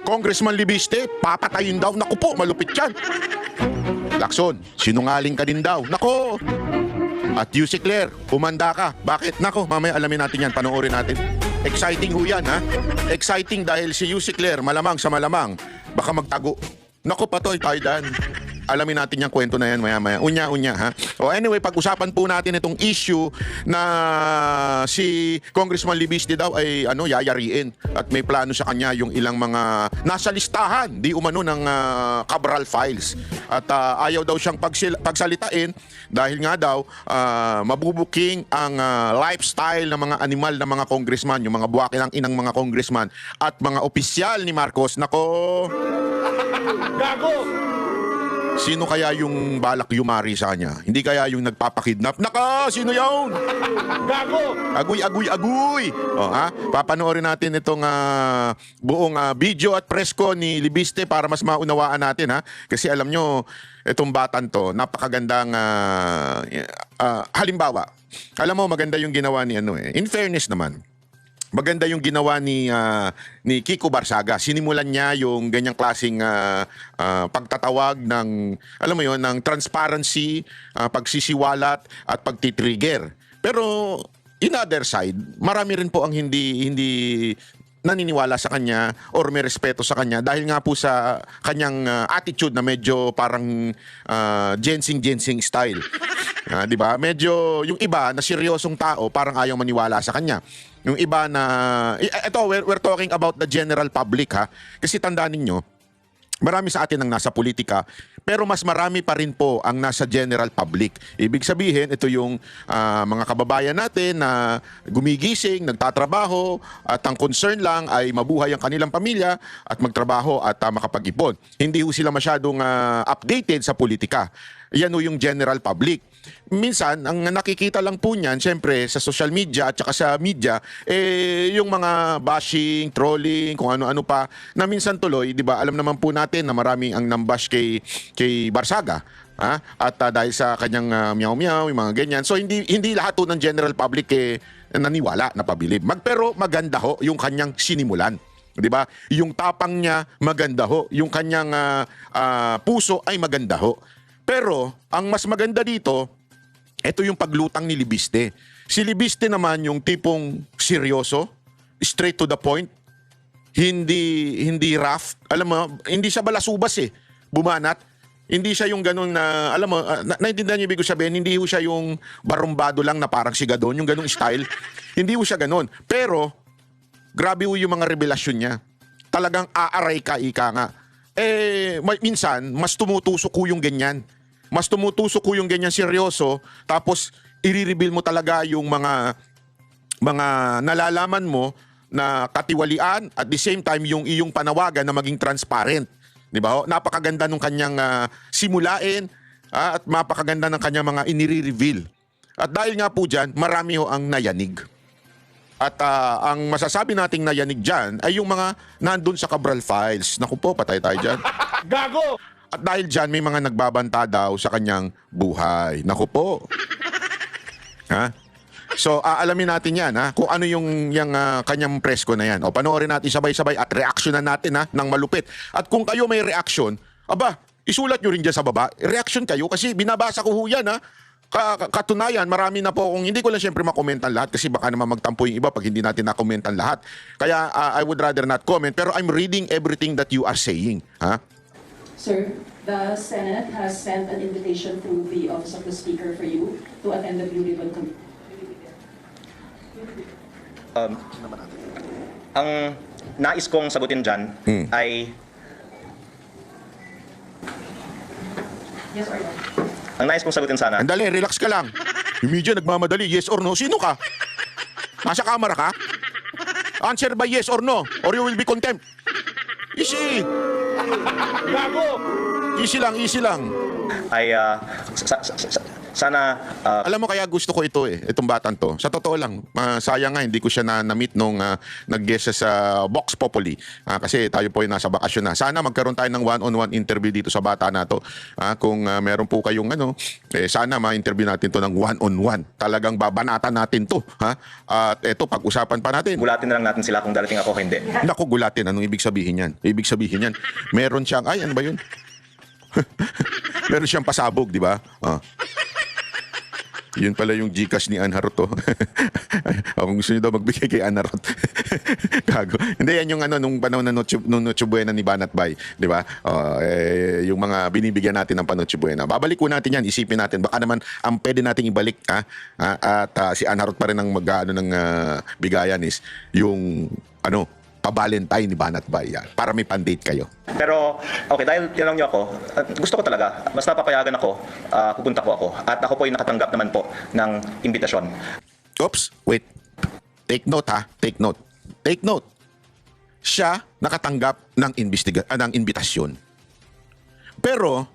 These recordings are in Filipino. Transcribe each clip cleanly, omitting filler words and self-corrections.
Congressman Libiste, papatayin daw. Naku po, malupit yan. Lacson, sinungaling ka din daw. Nako. At Yussi Claire, umanda ka. Bakit? Nako, mamaya alamin natin yan. Panoorin natin. Exciting ho yan, ha? Exciting dahil si Yussi Claire, malamang sa malamang, baka magtago. Nako, patoy tayo dyan. Alamin natin yung kwento na yan maya-maya. Unya-unya, ha? O anyway, pag-usapan po natin itong issue na si Congressman Libiste daw ay yayariin at may plano sa kanya yung ilang mga nasa listahan, di umano ng Cabral files. At ayaw daw siyang pagsalitain dahil nga daw mabubuking ang lifestyle ng mga animal ng mga congressman, yung mga buwaki ng inang mga congressman at mga opisyal ni Marcos. Nako! Gago! Sino kaya yung balak yumari sa kanya? Hindi kaya yung nagpapakidnap? Naka! Sino yun? Gago! Aguy, aguy, aguy! O, ha? Papanoorin natin itong buong video at presko ni Libiste para mas maunawaan natin, ha? Kasi alam nyo, itong batan to, napakagandang halimbawa. Alam mo, maganda yung ginawa ni In fairness naman, maganda yung ginawa ni Kiko Barsaga. Sinimulan niya yung ganyang klaseng pagtatawag ng, alam mo yon, ng transparency, pagsisiwalat at pagtitrigger. Pero in other side, marami rin po ang hindi naniniwala sa kanya or may respeto sa kanya dahil nga po sa kanyang attitude na medyo parang Jensing style. 'Di ba? Medyo yung iba na seryosong tao parang ayaw maniwala sa kanya. Yung iba na ito we're talking about the general public, ha. Kasi tandaan ninyo, marami sa atin ang nasa politika, pero mas marami pa rin po ang nasa general public. Ibig sabihin, ito yung mga kababayan natin na gumigising, nagtatrabaho, at ang concern lang ay mabuhay ang kanilang pamilya at magtrabaho at makapag-ipon. Hindi ho sila masyadong updated sa politika. Yan ho yung general public. Minsan, ang nakikita lang po niyan, siyempre, sa social media at saka sa media, yung mga bashing, trolling, kung ano-ano pa, na minsan tuloy, di ba, alam naman po natin na marami ang nambash kay Barsaga. Ha? At dahil sa kanyang meow-meow, yung mga ganyan. So, hindi lahat po ng general public naniwala, napabilib. Pero maganda ho yung kanyang sinimulan. Di ba? Yung tapang niya, maganda ho. Yung kanyang puso ay maganda ho. Pero, ang mas maganda dito, ito yung paglutang ni Libiste. Si Libiste naman yung tipong seryoso, straight to the point, hindi rough. Alam mo, hindi siya balasubas bumanat. Hindi siya yung ganun na, alam mo, naintindihan niyo ibig sabihin, hindi ho siya yung barumbado lang na parang sigadon, yung ganung style. Hindi ho siya ganun. Pero, grabe ho yung mga revelasyon niya. Talagang aaray ka, ika nga. Minsan, mas tumutusok ko yung ganyan. Mas tumutusok ko yung ganyan seryoso, tapos i-reveal mo talaga yung mga nalalaman mo na katiwalian at the same time yung iyong panawagan na maging transparent. Di ba? Napakaganda nung kanyang simulain at napakaganda ng kanyang mga inire-reveal. At dahil nga po dyan, marami ho ang nayanig. At ang masasabi nating nayanig dyan ay yung mga nandun sa Cabral files. Naku po, patay tayo dyan. Gago! At dahil dyan, may mga nagbabanta daw sa kanyang buhay. Naku po. Ha? So, aalamin natin yan, ha? Kung ano yung kanyang presko na yan. O, panoorin natin sabay-sabay at reaksyonan natin, ha? Ng malupit. At kung kayo may reaksyon, aba, isulat nyo rin dyan sa baba. Reaksyon kayo kasi binabasa ko ho yan, ha? Katunayan, marami na po akong, hindi ko lang siyempre makomentan lahat kasi baka naman magtampo yung iba pag hindi natin nakomentan lahat. Kaya I would rather not comment. Pero I'm reading everything that you are saying, ha? Sir, the Senate has sent an invitation through the Office of the Speaker for you to attend the Blue Ribbon Committee. Ang nais kong sagutin dyan ay Yes or no? ang nais kong sagutin sana. Andali, relax ka lang. Yung media nagmamadali, yes or no? Sino ka? Nasa camera ka? Answer by yes or no, or you will be contempt. Easy. Gago! Easy lang, easy lang. Ay Sana Alam mo kaya gusto ko ito itong batang to. Sa totoo lang, sayang nga hindi ko siya na-meet nung nag-guest siya sa Vox Populi. Kasi tayo po ay nasa bakasyon na. Sana magkaroon tayo ng one-on-one interview dito sa bata na to. Kung meron po kayong sana ma-interview natin to ng one-on-one. Talagang babanatan natin to. At ito, pag-usapan pa natin. gulatin na lang natin sila kung darating ako o hindi. Naku, gulatin. Anong ibig sabihin yan? Ibig sabihin yan, meron siyang, ano ba yun? Meron siyang pasabog, di ba? Yun pala yung Gcash ni Anharot to. Kung gusto niyo daw magbigay kay Anharot. Gago. Hindi, yan yung nung panahon na Noche Buena ni Banat Bay. Di ba? Yung mga binibigyan natin ng Noche Buena. Babalik ko natin yan, isipin natin. Baka naman ang pwede nating ibalik. At si Anharot pa rin ang mag-ano ng bigayan is yung pa-Valentine ni Banat Bay. Para may pandate kayo. Pero, okay, dahil tinanong niyo ako, gusto ko talaga, basta papayagan ako, pupunta po ako. At ako po ay nakatanggap naman po ng imbitasyon. Oops, wait. Take note take note. Take note. Siya nakatanggap ng imbitasyon. Pero,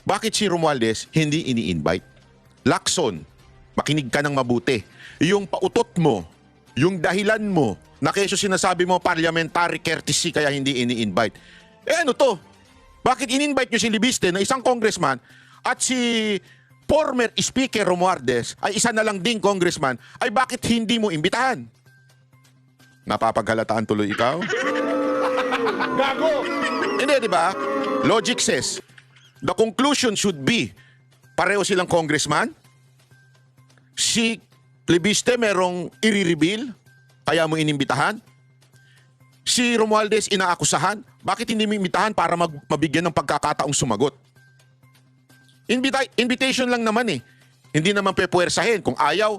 bakit si Romualdez hindi ini-invite? Lacson, makinig ka ng mabuti. Yung pautot mo, yung dahilan mo, na keso sinasabi mo parliamentary courtesy kaya hindi ini-invite. Ano to? Bakit in-invite nyo si Libiste na isang congressman at si former Speaker Romualdez ay isa na lang ding congressman, ay bakit hindi mo imbitahan? Napapaghalataan tuloy ikaw? Gago! Hindi, di ba? Logic says, the conclusion should be, pareho silang congressman, si Libiste merong i-reveal, kaya mo inimbitahan? Si Romualdez inaakusahan? Bakit hindi mo imbitahan para mabigyan ng pagkakataong sumagot? Invitation lang naman Hindi naman pepuwersahin. Kung ayaw,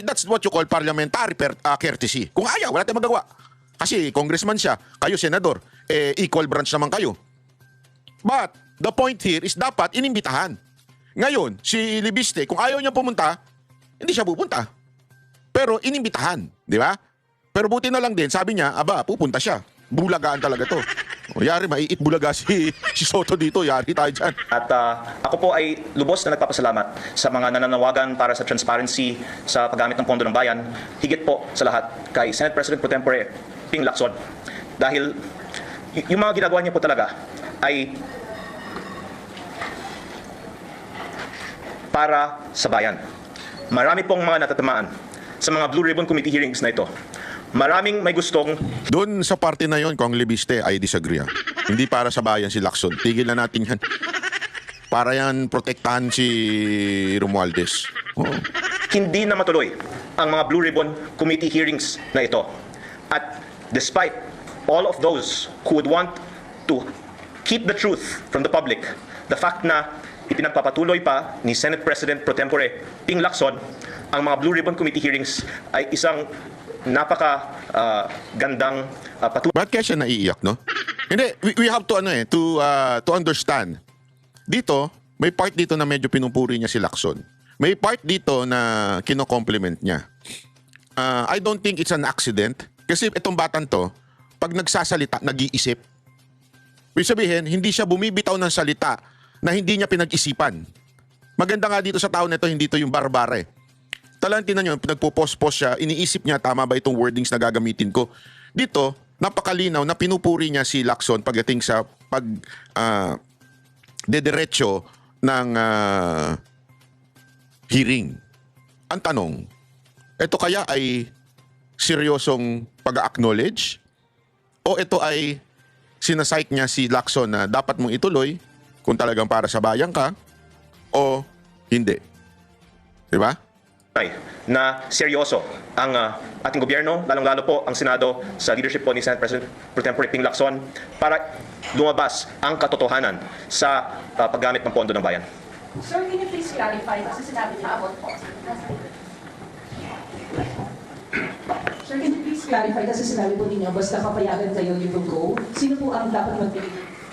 that's what you call parliamentary courtesy. Kung ayaw, wala tayong magagawa. Kasi congressman siya, kayo senador, equal branch naman kayo. But the point here is dapat inimbitahan. Ngayon, si Libiste, kung ayaw niya pumunta, hindi siya pupunta. Pero inimbitahan, di ba? Pero buti na lang din, sabi niya, pupunta siya. Bulagaan talaga to. Yari, maiit bulaga si Soto dito. Yari tayo dyan. At ako po ay lubos na nagpapasalamat sa mga nananawagan para sa transparency sa paggamit ng pondo ng bayan, higit po sa lahat kay Senate President Pro Tempore Ping Lacson. Dahil yung mga ginagawa niya po talaga ay para sa bayan. Marami pong mga natatamaan sa mga Blue Ribbon Committee hearings na ito. Maraming may gustong Doon sa party na yon, Kong Libiste, I disagree. Hindi para sa bayan si Lacson. Tigil na natin yan. Para yan protektahan si Romualdez. hindi na matuloy ang mga Blue Ribbon Committee hearings na ito. At despite all of those who would want to keep the truth from the public, the fact na ipinagpapatuloy pa ni Senate President Pro Tempore Ping Lacson ang mga Blue Ribbon Committee hearings ay isang gandang patuloy. Bakit kaya siya naiiyak, no? Hindi, we have to to understand. Dito, may part dito na medyo pinupuri niya si Lacson. May part dito na kino-compliment niya. I don't think it's an accident kasi itong batang to, pag nagsasalita, nag-iisip. Ibig sabihin, hindi siya bumibitaw ng salita na hindi niya pinag-isipan. Maganda nga dito sa tao na ito, hindi to yung barbare. Talagang tinan nyo, nagpo-post-post siya, iniisip niya, tama ba itong wordings na gagamitin ko? Dito, napakalinaw na pinupuri niya si Lacson pagdating sa dediretso ng hearing. Ang tanong, ito kaya ay seryosong pag-acknowledge? O ito ay sinasite niya si Lacson na dapat mong ituloy kung talagang para sa bayan ka o hindi? Diba? Na seryoso ang ating gobyerno, lalong-lalo po ang Senado sa leadership po ni Senate President Pro Tempore Ping Lacson para lumabas ang katotohanan sa paggamit ng pondo ng bayan. Sir, can you please clarify kasi sinabi niya about po. Sir, can you please clarify kasi sinabi po ninyo basta kapayagan kayo you will go. Sino po ang dapat magbigay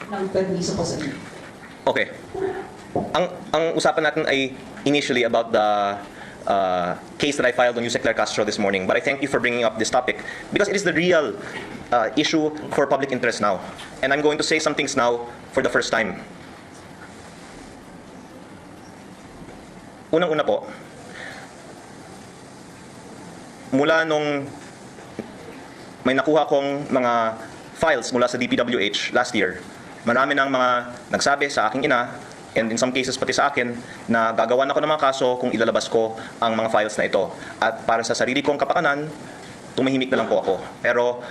ng permiso po sa inyo? Okay. Ang usapan natin ay initially about the case that I filed on Yusek Claire Castro this morning. But I thank you for bringing up this topic because it is the real issue for public interest now. And I'm going to say some things now for the first time. Unang-una po, mula nung may nakuha kong mga files mula sa DPWH last year, marami ng mga nagsabi sa aking ina, and in some cases pati sa akin, na gagawan ako ng mga kaso kung ilalabas ko ang mga files na ito. At para sa sarili kong kapakanan, tumahimik na lang po ako. Pero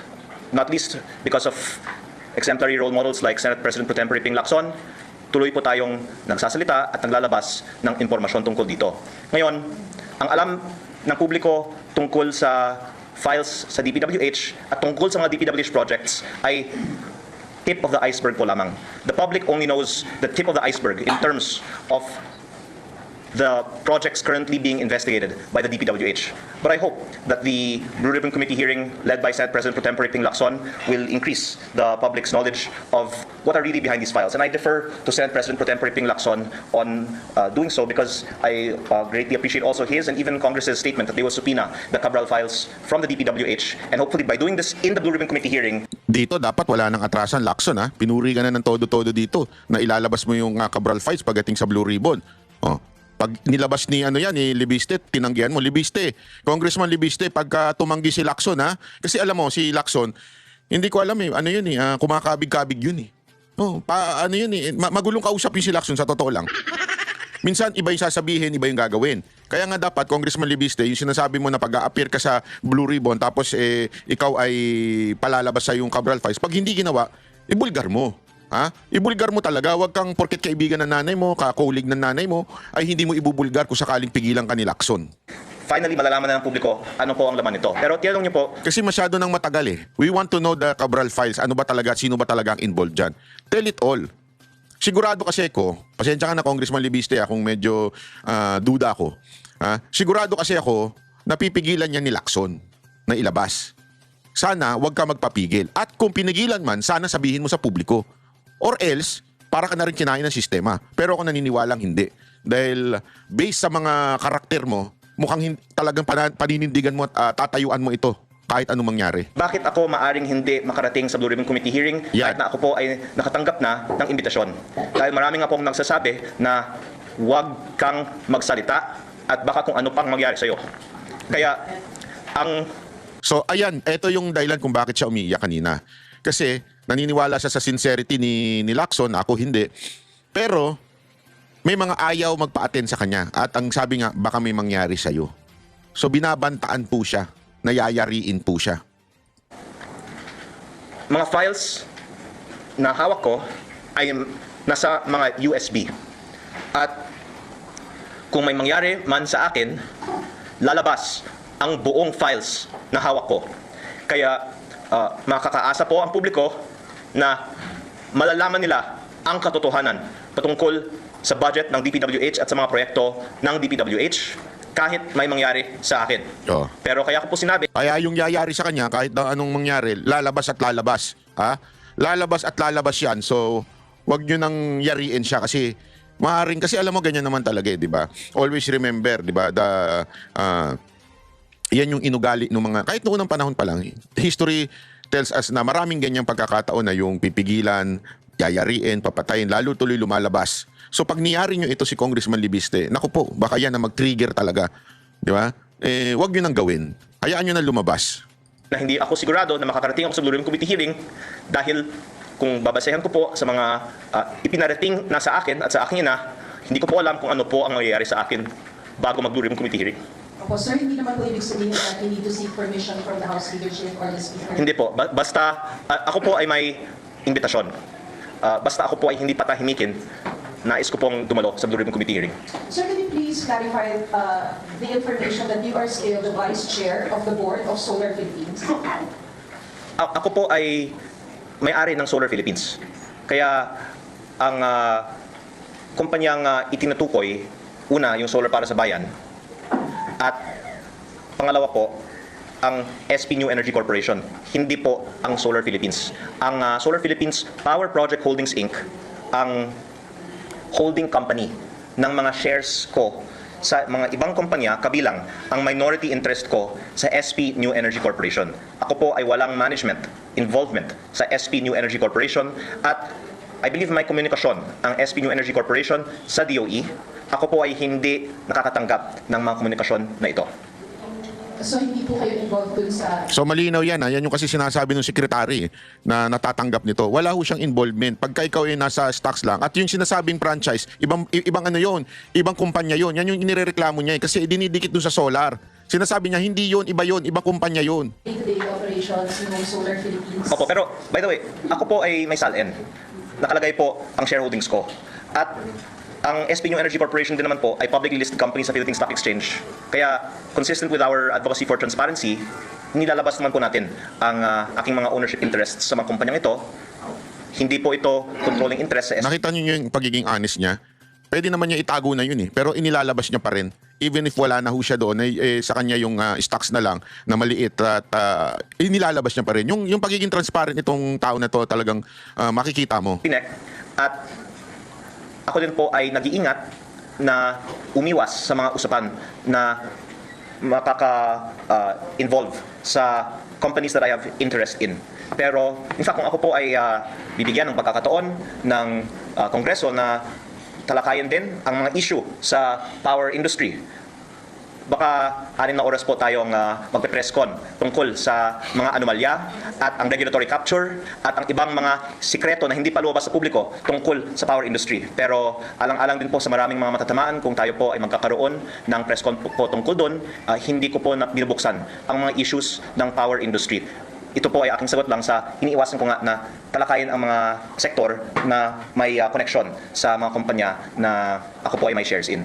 not least because of exemplary role models like Senate President Pro Tempore Ping Lacson, tuloy po tayong nagsasalita at naglalabas ng impormasyon tungkol dito. Ngayon, ang alam ng publiko tungkol sa files sa DPWH at tungkol sa mga DPWH projects ay tip of the iceberg po lamang. The public only knows the tip of the iceberg in terms of the projects currently being investigated by the DPWH. But I hope that the Blue Ribbon Committee hearing led by Senate President Pro Tempore Ping Lacson will increase the public's knowledge of what are really behind these files. And I defer to Senate President Pro Tempore Ping Lacson on doing so because I greatly appreciate also his and even Congress's statement that they will subpoena the Cabral files from the DPWH. And hopefully by doing this in the Blue Ribbon Committee hearing, Dito dapat wala nang atrasan, Lacson ha. Pinuri ka na ng todo-todo dito na ilalabas mo yung Cabral files pagdating sa Blue Ribbon. Oh. Pag nilabas ni ni Libiste, tinanggihan mo Libiste. Congressman Libiste, pagka tumanggi si Lacson ha. Kasi alam mo si Lacson, hindi ko alam kumakabig-kabig yun eh. Oh, magulong kausap yung si Lacson sa totoo lang. Minsan iba yung sasabihin, iba yung gagawin. Kaya nga dapat Congressman Libiste, yung sinasabi mo na pag-a-appear ka sa Blue Ribbon tapos ikaw ay palalabas sa yung Cabral files, pag hindi ginawa, ibulgar mo. Ha? Ibulgar mo talaga, wag kang porket kaibigan ng nanay mo, kakulig ng nanay mo, ay hindi mo ibubulgar kung sakaling pigilan ka ni Lacson. finally malalaman na ng publiko ano po ang laman nito. Pero tinanong niyo po, Kasi masyado nang matagal eh. We want to know the Cabral files. Ano ba talaga, sino ba talaga ang involved dyan? Tell it all. Sigurado kasi ako, pasensya ka na Congressman Libiste kung medyo duda ako. Sigurado kasi ako, napipigilan niya ni Lacson na ilabas. Sana wag ka magpapigil. At kung pinigilan man, sana sabihin mo sa publiko. Or else, para ka na rin kinain ng sistema. Pero ako naniniwalang hindi. Dahil based sa mga karakter mo, mukhang talagang paninindigan mo at tatayuan mo ito kahit anong mangyari. bakit ako maaring hindi makarating sa Blue Ribbon Committee hearing Yan. kahit na ako po ay nakatanggap na ng imbitasyon? Dahil marami nga pong nagsasabi na huwag kang magsalita at baka kung ano pang mangyari sa'yo. Kaya, So ayan, ito yung dahilan kung bakit siya umiiyak kanina. Kasi naniniwala siya sa sincerity ni Lacson, ako hindi. Pero may mga ayaw magpa-attend sa kanya at ang sabi nga, baka may mangyari sa'yo. So binabantaan po siya, nayayariin po siya. mga files na hawak ko ay nasa mga USB. At kung may mangyari man sa akin, lalabas ang buong files na hawak ko. Kaya makakaasa po ang publiko na malalaman nila ang katotohanan patungkol sa budget ng DPWH at sa mga proyekto ng DPWH kahit may mangyari sa akin. Oo. Pero kaya ko po sinabi, Kaya yung yayari sa kanya, kahit na anong mangyari, lalabas at lalabas. Ha? Lalabas at lalabas yan. So, wag nyo nang yariin siya kasi maaaring, kasi alam mo ganyan naman talaga di ba? Always remember, di ba? Yan yung inugali ng mga, kahit noong unang panahon pa lang, history tells us na maraming ganyang pagkakataon na yung pipigilan, yayariin, papatayin, lalo tuloy lumalabas. So pag niyari nyo ito si Congressman Libiste, naku po, baka yan na mag-trigger talaga. Di ba? Wag nyo nang gawin. Hayaan nyo na lumabas. na hindi ako sigurado na makakarating ako sa Blue Ribbon Committee hearing dahil kung babasehan ko po sa mga ipinarating na sa akin at sa aking ina, hindi ko po alam kung ano po ang mangyayari sa akin bago mag Blue Ribbon Committee hearing. Opo, sir, hindi naman po ibig sabihin na you need to seek permission from the House leadership or the Speaker. Hindi po. Basta ako po ay may imbitasyon. Basta ako po ay hindi patahimikin, nais ko pong dumalo sa Blue Ribbon Committee hearing. Sir, can you please clarify the information that you are still the Vice Chair of the Board of Solar Philippines? Ako po ay may-ari ng Solar Philippines. Kaya ang kumpanyang itinutukoy, una, yung Solar para sa Bayan, at pangalawa po, ang SP New Energy Corporation, hindi po ang Solar Philippines. Ang Solar Philippines Power Project Holdings Inc., ang holding company ng mga shares ko sa mga ibang kumpanya, kabilang ang minority interest ko sa SP New Energy Corporation. Ako po ay walang management involvement sa SP New Energy Corporation at I believe may komunikasyon ang SP New Energy Corporation sa DOE. Ako po ay hindi nakakatanggap ng mga komunikasyon na ito. So hindi po kayo involved dun sa... So malinaw yan, yan yung kasi sinasabi ng sekretary na natatanggap nito. Wala ho siyang involvement. Pagka ikaw ay nasa stocks lang at yung sinasabing franchise, ibang ano yon, ibang kumpanya yon. Yan yung inirereklamo niya kasi dinidikit dun sa solar. Sinasabi niya hindi yon, ibang kumpanya yon. day-to-day operations ng Solar Philippines. Opo, pero by the way, ako po ay may SALN. Nakalagay po ang shareholdings ko. At ang SP New Energy Corporation din naman po ay publicly listed company sa Philippine Stock Exchange. Kaya, consistent with our advocacy for transparency, nilalabas naman po natin ang aking mga ownership interests sa mga kumpanyang ito. Hindi po ito controlling interest sa SP. Nakita niyo yung pagiging honest niya? Pwede naman niya itago na yun pero inilalabas niya pa rin. Even if wala na ho siya doon, sa kanya yung stocks na lang na maliit at inilalabas niya pa rin. Yung pagiging transparent itong tao na to talagang makikita mo. At ako din po ay nag-iingat na umiwas sa mga usapan na makaka-involve sa companies that I have interest in. Pero, in fact, kung ako po ay bibigyan ng pagkakataon ng Kongreso na talakayan din ang mga issue sa power industry, baka 6 na oras po tayong magpe-press con tungkol sa mga anomalya at ang regulatory capture at ang ibang mga sikreto na hindi pa lumabas sa publiko tungkol sa power industry. Pero alang-alang din po sa maraming mga matatamaan kung tayo po ay magkakaroon ng press con po tungkol doon, hindi ko po binubuksan ang mga issues ng power industry. Ito po ay aking sagot lang sa iniiwasan ko nga na talakayin ang mga sektor na may connection sa mga kumpanya na ako po ay may shares in.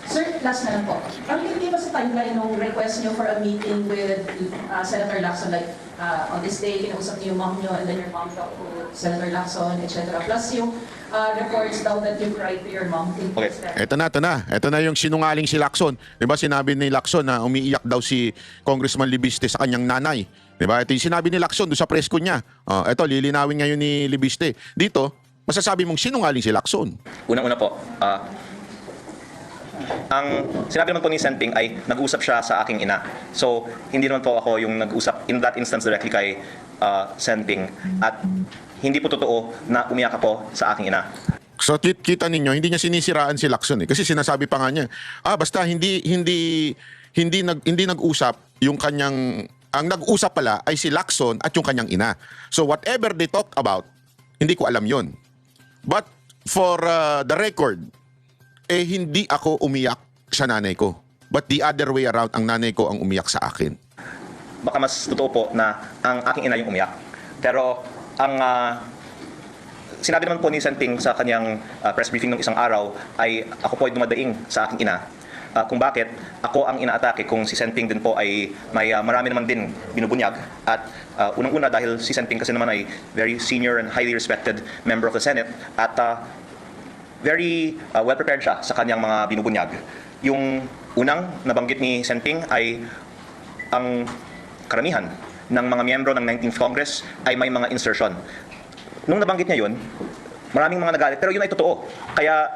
Sir, last na lang po. Ang hindi ba sa timeline ng request niyo for a meeting with Senator Lacson, like on this day, kinausap niyo yung mom niyo and then your mom talked to Senator Lacson, etc. Plus yung reports daw that you cried to your mom. Okay. Ito na yung sinungaling si Lacson. 'Di ba sinabi ni Lacson na umiiyak daw si Congressman Libiste sa kanyang nanay. 'Di ba? Ito yung sinabi ni Lacson doon sa press con niya. Ito lilinawin ngayon ni Libiste. Dito, masasabi mong sinungaling si Lacson. Unang-una po, ang sinabi naman po ni Senping ay nag-usap siya sa aking ina. So, hindi naman po ako yung nag-usap in that instance directly kay Senping. At hindi po totoo na umiyak ako sa aking ina. So kita ninyo, hindi niya sinisiraan si Lacson kasi sinasabi pa nga niya, basta hindi nag-usap yung kanyang, ang nag-usap pala ay si Lacson at yung kanyang ina. So whatever they talk about, hindi ko alam yon. But for the record, hindi ako umiyak sa nanay ko. But the other way around, ang nanay ko ang umiyak sa akin. Baka mas totoo po na ang aking ina yung umiyak. Pero ang sinabi naman po ni Senping sa kanyang press briefing ng isang araw ay ako po ay dumadaing sa aking ina. Kung bakit ako ang inaatake kung si Senping din po ay may marami naman din binubunyag. At unang-una dahil si Senping kasi naman ay very senior and highly respected member of the Senate at very well prepared siya sa kanyang mga binubunyag. Yung unang nabanggit ni Senping ay ang karamihan ng mga miyembro ng 19th Congress ay may mga insertion. Nung nabanggit niya yun, maraming mga nagalit, pero yun ay totoo. Kaya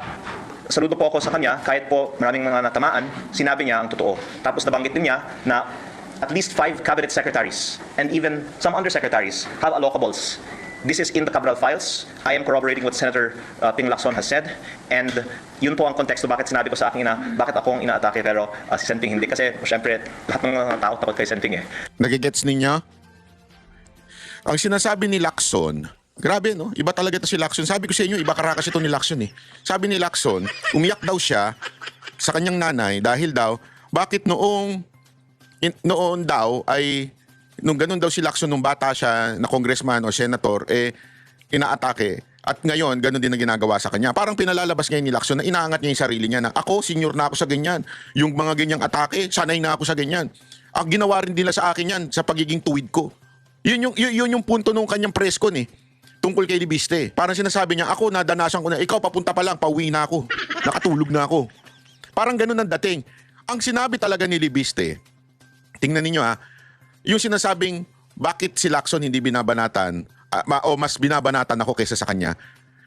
saludo po ako sa kanya, kahit po maraming mga natamaan, sinabi niya ang totoo. Tapos nabanggit din niya na at least 5 cabinet secretaries and even some undersecretaries have allocables. This is in the Cabral files. I am corroborating what Senator Ping Lacson has said. And yun po ang konteksto bakit sinabi ko sa akin na bakit ako ang inaatake pero si Senping hindi. Kasi syempre lahat ng mga tao takot kay Senping eh. Nagigets ninyo? Ang sinasabi ni Lacson, grabe no? Iba talaga ito si Lacson. Sabi ko sa inyo, iba karakas ito ni Lacson eh. Sabi ni Lacson, umiyak daw siya sa kanyang nanay dahil daw, bakit noon daw ay nung ganun daw si Lacson nung bata siya na congressman o senator, inaatake. At ngayon, ganun din ang ginagawa sa kanya. Parang pinalalabas ngayon ni Lacson na inaangat niya yung sarili niya na ako, senior na ako sa ganyan. Yung mga ganyang atake, sanay na ako sa ganyan. Ang ginawa rin nila sa akin yan sa pagiging tuwid ko. Yun yung punto nung kanyang press con tungkol kay Libiste. Parang sinasabi niya, ako nadanasan ko na, ikaw papunta pa lang, pauwi na ako. Nakatulog na ako. Parang ganun ang dating. Ang sinabi talaga ni Libiste, tingnan ninyo yung sinasabing bakit si Lacson hindi binabanatan o mas binabanatan ako kaysa sa kanya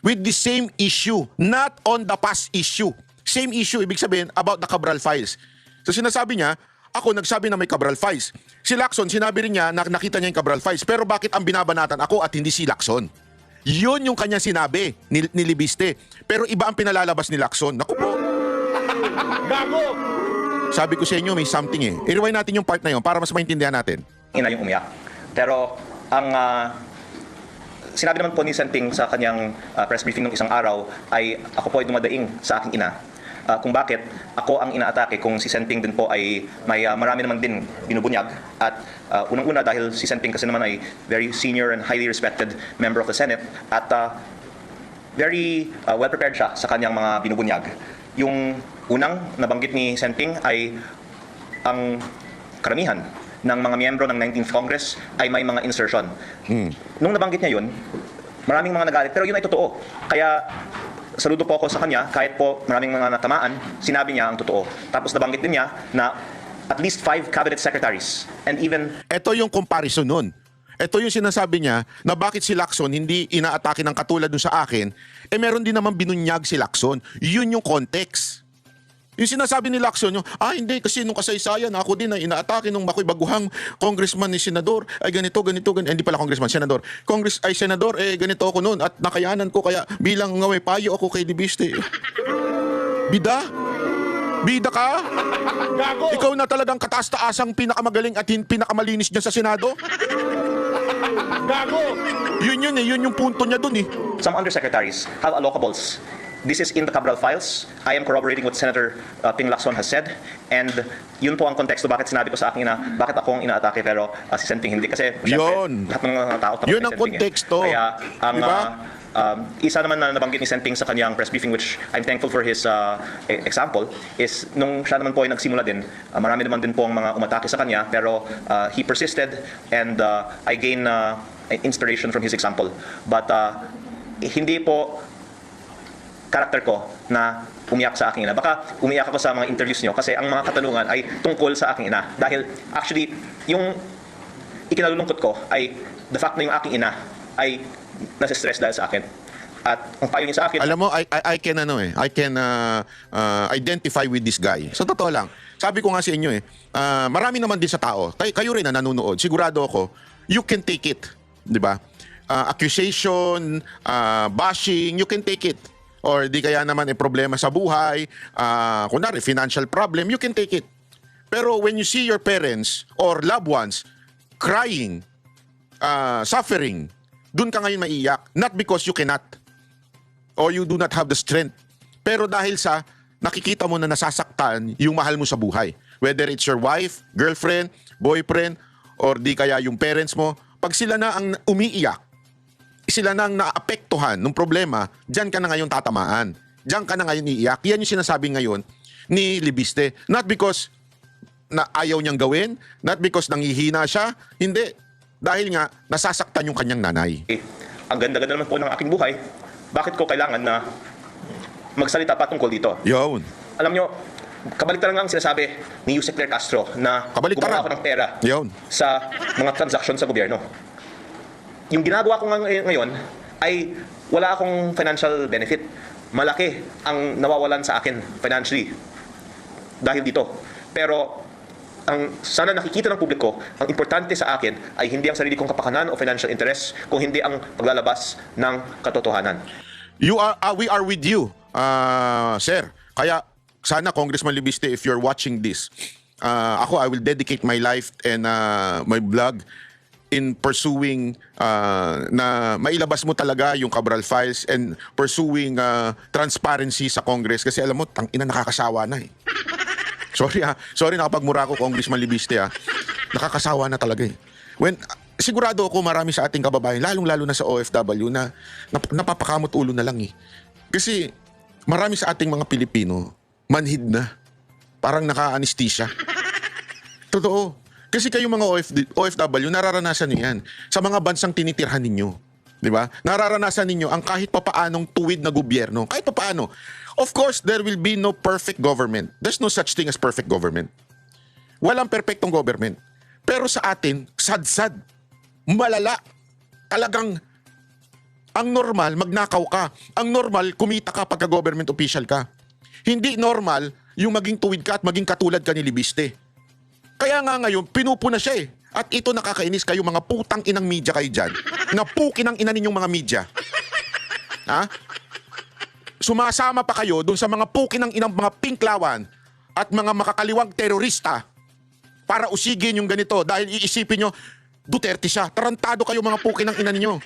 with the same issue, not on the past issue. Same issue, ibig sabihin about the Cabral files. So sinasabi niya, ako nagsabi na may Cabral files. Si Lacson, sinabi rin niya na nakita niya yung Cabral files. Pero bakit ang binabanatan ako at hindi si Lacson? Yun yung kanya sinabi ni Libiste. Pero iba ang pinalalabas ni Lacson. Naku po, Gago! sabi ko sa inyo, may something eh. I-rewind natin yung part na yun para mas maintindihan natin. ina yung umiyak. Pero ang sinabi naman po ni Senting sa kanyang press briefing nung isang araw ay ako po ay dumadaing sa aking ina. Kung bakit ako ang inaatake kung si Senting din po ay may marami naman din binubunyag. At unang-una dahil si Senting kasi naman ay very senior and highly respected member of the Senate at very well prepared siya sa kanyang mga binubunyag. Yung unang nabanggit ni Senting ay ang karamihan ng mga miyembro ng 19th Congress ay may mga insertion. Nung nabanggit niya yun, maraming mga nagalit, pero yun ay totoo. Kaya saludo po ako sa kanya, kahit po maraming mga natamaan, sinabi niya ang totoo. Tapos nabanggit din niya na at least 5 cabinet secretaries and even Ito yung comparison nun. Ito yung sinasabi niya na bakit si Lacson hindi inaatake ng katulad dun sa akin, meron din naman binunyag si Lacson. Yun yung context. Yung sinasabi ni Lacson, yung, hindi, kasi nung kasaysayan, ako din ay inaatake nung ako'y baguhang congressman ni senador, ay ganito, hindi pala congressman, senador. Senador, ganito ako noon at nakayanan ko, kaya bilang may payo ako kay Libiste. Bida? Bida ka? Gago! Ikaw na talagang kataas-taasang pinakamagaling at pinakamalinis dyan sa Senado? Gago! Yun yung punto niya dun eh. some undersecretaries have allocables. This is in the Cabral files. I am corroborating what Senator Ping Lacson has said. And yun po ang konteksto bakit sinabi ko sa akin na bakit ako ang inaatake pero si Senting hindi. Kasi Yun. lahat ng mga tao tapos Yun kay ang Senting eh. konteksto. Kaya ang Diba? isa naman na nabanggit ni Senting sa kanyang press briefing, which I'm thankful for his example, is nung siya naman po ay nagsimula din, marami naman din po ang mga umatake sa kanya, pero he persisted and I gain inspiration from his example. But hindi po karakter ko na umiyak sa aking ina. Baka umiyak ako sa mga interviews nyo kasi ang mga katanungan ay tungkol sa aking ina. Dahil actually, yung ikinalulungkot ko ay the fact na yung aking ina ay nasa-stress dahil sa akin. At ang payo niya sa akin, Alam mo, I can identify with this guy. So totoo lang. Sabi ko nga sa inyo marami naman din sa tao. Kayo rin na nanonood. Sigurado ako, you can take it. 'Di ba? Accusation, bashing, you can take it. Or di kaya naman problema sa buhay, kunwari financial problem, you can take it. Pero when you see your parents or loved ones crying, suffering, dun ka ngayon maiiyak. Not because you cannot or you do not have the strength. Pero dahil sa nakikita mo na nasasaktan yung mahal mo sa buhay. Whether it's your wife, girlfriend, boyfriend, or di kaya yung parents mo, pag sila na ang umiiyak, sila na ang naapektuhan ng problema, dyan ka na ngayon tatamaan. Dyan ka na ngayon iiyak. Yan yung sinasabi ngayon ni Libiste. Not because na ayaw niyang gawin, not because nangihina siya, hindi. Dahil nga, nasasaktan yung kanyang nanay. ang ganda-ganda naman po ng aking buhay, bakit ko kailangan na magsalita pa tungkol dito? Yun. Alam nyo, kabaliktaran nga ang sinasabi ni Yusek Claire Castro na Kabaliktaran. gumawa ako ng pera Yun. sa mga transaction sa gobyerno. Yung ginagawa ko ngayon ay wala akong financial benefit. Malaki ang nawawalan sa akin financially dahil dito. Pero ang sana nakikita ng publiko, ang importante sa akin ay hindi ang sarili kong kapakanan o financial interest, kung hindi ang paglalabas ng katotohanan. We are with you, sir. Kaya sana Congressman Libiste, if you're watching this, I will dedicate my life and my blog in pursuing na mailabas mo talaga yung Cabral Files and pursuing transparency sa Congress kasi alam mo, tangina nakakasawa na eh. Sorry nakapagmura ko Congressman Libiste nakakasawa na talaga eh. Sigurado ako marami sa ating kababayan, lalong-lalo na sa OFW na napapakamot ulo na lang eh. Kasi marami sa ating mga Pilipino, manhid na. Parang naka-anesthesia. Totoo. Kasi kayong mga OFW, nararanasan niyo yan. Sa mga bansang tinitirhan ninyo. Di ba? Nararanasan ninyo ang kahit papaanong tuwid na gobyerno. Kahit papaano. Of course, there will be no perfect government. There's no such thing as perfect government. Walang perfectong government. Pero sa atin, sad-sad. Malala. Talagang ang normal, magnakaw ka. Ang normal, kumita ka pagka government official ka. Hindi normal yung maging tuwid ka at maging katulad ka ni Libiste. Kaya nga ngayon, pinupuna siya eh. At ito nakakainis kayo, mga putang inang media kayo dyan. Na puki ng ina ninyong mga media. Ha? Sumasama pa kayo dun sa mga puki ng inang mga pinklawan at mga makakaliwang terorista para usigin yung ganito dahil iisipin nyo, Duterte siya. Tarantado kayo mga puki ng ina ninyo.